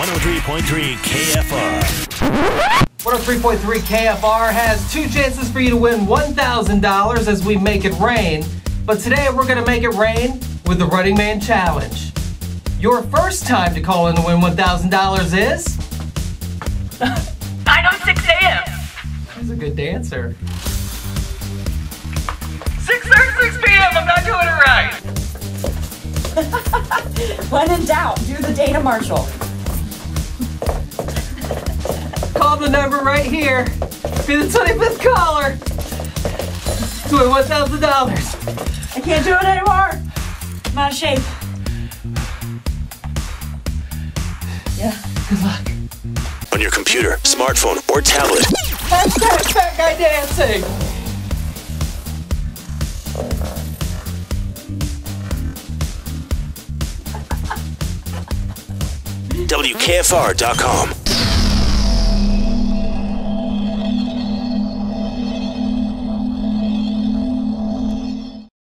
103.3 KFR. 103.3 KFR has two chances for you to win $1,000 as we make it rain. But today we're going to make it rain with the Running Man Challenge. Your first time to call in to win $1,000 is 9:06 a.m. He's a good dancer. 6:36 p.m. I'm not doing it right. When in doubt, do the Dana Marshall. Call the number right here. Be the 25th caller to win $1,000. I can't do it anymore. I'm out of shape. Yeah. Good luck. On your computer, smartphone, or tablet. Hashtag fat guy dancing. WKFR.com.